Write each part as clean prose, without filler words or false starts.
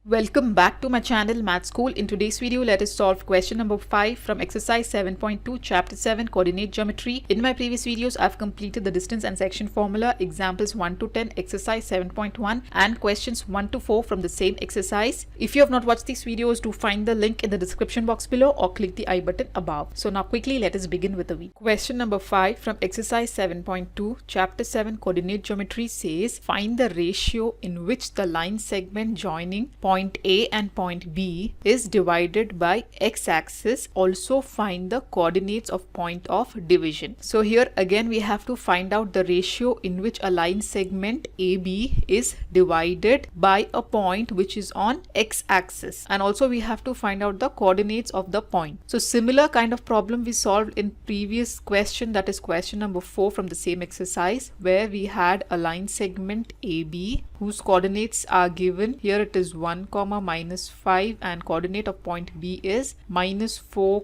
Welcome back to my channel Math School. In today's video, let us solve question number 5 from exercise 7.2 chapter 7 coordinate geometry. In my previous videos, I've completed the distance and section formula, examples 1 to 10, exercise 7.1 and questions 1 to 4 from the same exercise. If you have not watched these videos, do find the link in the description box below or click the I button above. So now quickly let us begin with the week. Question number 5 from exercise 7.2 chapter 7 coordinate geometry says find the ratio in which the line segment joining point A and point B is divided by x-axis. Also find the coordinates of point of division. So here again we have to find out the ratio in which a line segment AB is divided by a point which is on x-axis, and also we have to find out the coordinates of the point. So similar kind of problem we solved in previous question, that is question number 4 from the same exercise, where we had a line segment AB whose coordinates are given. Here it is 1, minus 5 and coordinate of point B is minus 4,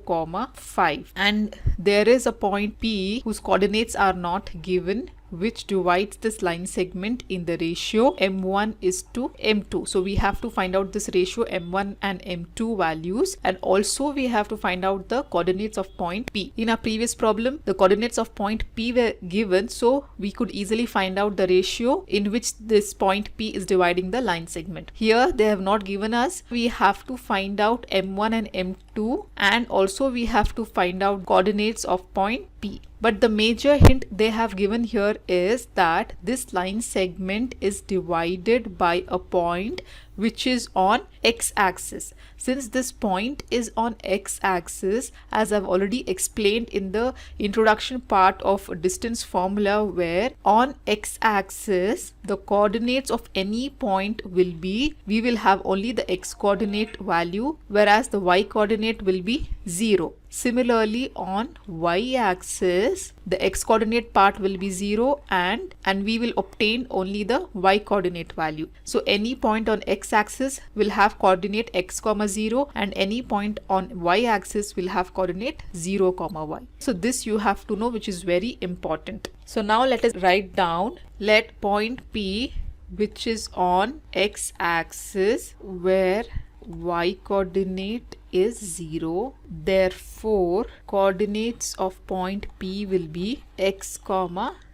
5. And there is a point P whose coordinates are not given, which divides this line segment in the ratio m1 is to m2. So we have to find out this ratio m1 and m2 values, and also we have to find out the coordinates of point P. In our previous problem, the coordinates of point P were given, so we could easily find out the ratio in which this point P is dividing the line segment. Here they have not given us. We have to find out m1 and m2, and also we have to find out coordinates of point P. But the major hint they have given here is that this line segment is divided by a point which is on x-axis. Since this point is on x-axis, as I've already explained in the introduction part of distance formula, where on x-axis the coordinates of any point will be, we will have only the x coordinate value, whereas the y coordinate will be 0. Similarly, on y-axis the x coordinate part will be 0 and we will obtain only the y coordinate value. So any point on x-axis will have coordinate x, 0, and any point on y-axis will have coordinate 0, y. So this you have to know, which is very important. So now let us write down, let point P, which is on x-axis where y coordinate is 0, therefore coordinates of point P will be x,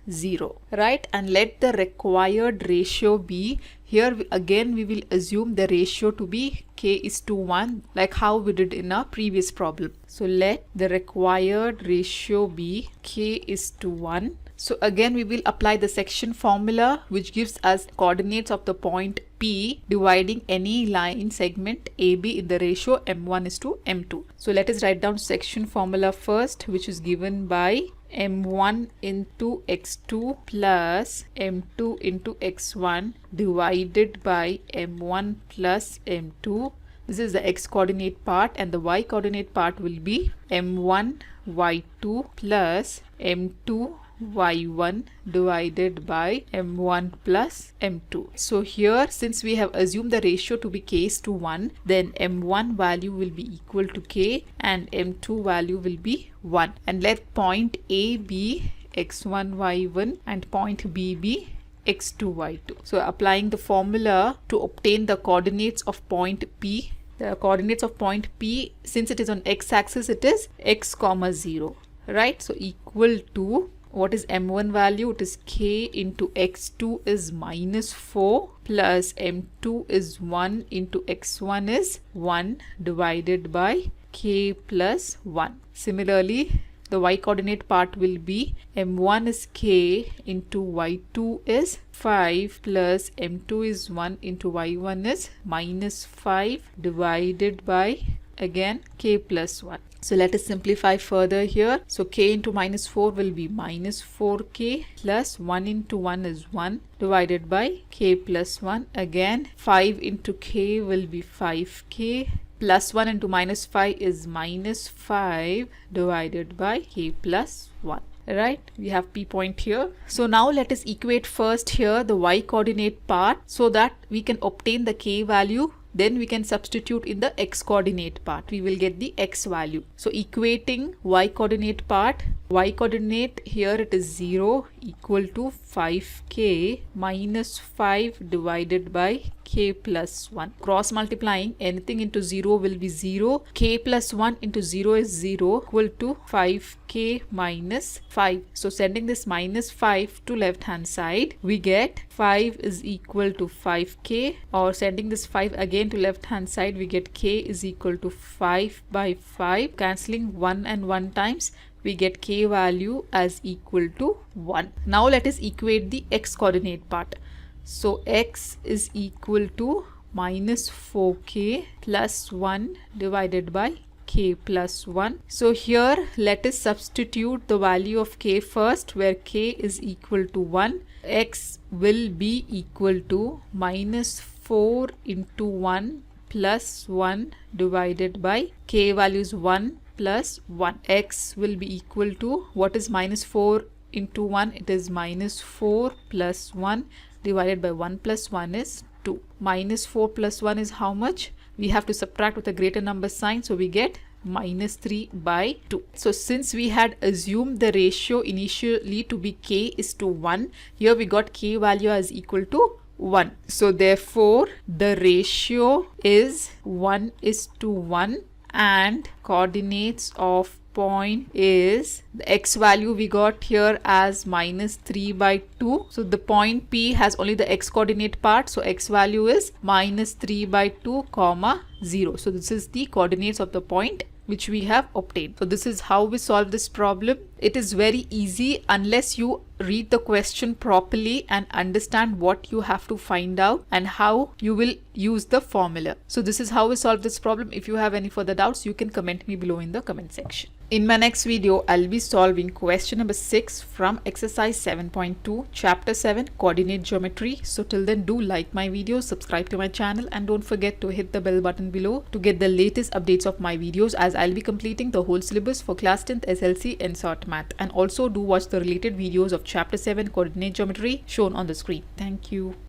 0, right? And let the required ratio be, here again we will assume the ratio to be k is to 1, like how we did in our previous problem. So let the required ratio be k is to 1. So again we will apply the section formula, which gives us coordinates of the point P dividing any line segment AB in the ratio m1 is to m2. So let us write down section formula first, which is given by m1 into x2 plus m2 into x1 divided by m1 plus m2. This is the x coordinate part, and the y coordinate part will be m1 y2 plus m2 y1 divided by m1 plus m2. So here, since we have assumed the ratio to be k is to 1, then m1 value will be equal to k and m2 value will be 1. And let point A be x1 y1 and point B be x2 y2. So applying the formula to obtain the coordinates of point P, the coordinates of point P, since it is on x-axis, it is x, 0, right? So equal to, what is m1 value? It is k into x2 is minus 4 plus m2 is 1 into x1 is 1 divided by k plus 1. Similarly, the y coordinate part will be m1 is k into y2 is 5 plus m2 is 1 into y1 is minus 5 divided by again k plus 1. So let us simplify further here. So k into minus 4 will be minus 4k plus 1 into 1 is 1 divided by k plus 1. Again 5 into k will be 5k plus 1 into minus 5 is minus 5 divided by k plus 1. Right, we have P point here. So now let us equate first here the y coordinate part so that we can obtain the k value. Then we can substitute in the x coordinate part. We will get the x value. So equating y coordinate part, Y coordinate here it is 0 equal to 5k minus 5 divided by k plus 1. Cross multiplying anything into 0 will be 0. K plus 1 into 0 is 0 equal to 5k minus 5. So sending this minus 5 to left hand side, we get 5 is equal to 5k, or sending this 5 again to left hand side, we get k is equal to 5 by 5. Cancelling 1 and 1 times, we get k value as equal to 1. Now let us equate the x coordinate part. So x is equal to minus 4k plus 1 divided by k plus 1. So here let us substitute the value of k first, where k is equal to 1. X will be equal to minus 4 into 1 plus 1 divided by k value is 1 plus 1. X will be equal to, what is minus 4 into 1? It is minus 4 plus 1 divided by 1 plus 1 is 2. Minus 4 plus 1 is how much? We have to subtract with a greater number sign, so we get minus 3 by 2. So since we had assumed the ratio initially to be k is to 1, here we got k value as equal to 1. So therefore the ratio is 1 is to 1, and coordinates of point is the x value we got here as minus 3 by 2. So the point P has only the x coordinate part, so x value is minus 3 by 2 comma 0. So this is the coordinates of the point which we have obtained. So this is how we solve this problem. It is very easy unless you read the question properly and understand what you have to find out and how you will use the formula. So this is how we solve this problem. If you have any further doubts, you can comment me below in the comment section. In my next video, I'll be solving question number 6 from exercise 7.2, chapter 7, coordinate geometry. So till then, do like my video, subscribe to my channel, and don't forget to hit the bell button below to get the latest updates of my videos, as I'll be completing the whole syllabus for class 10th SLC and SOT Math. And also do watch the related videos of chapter 7, coordinate geometry shown on the screen. Thank you.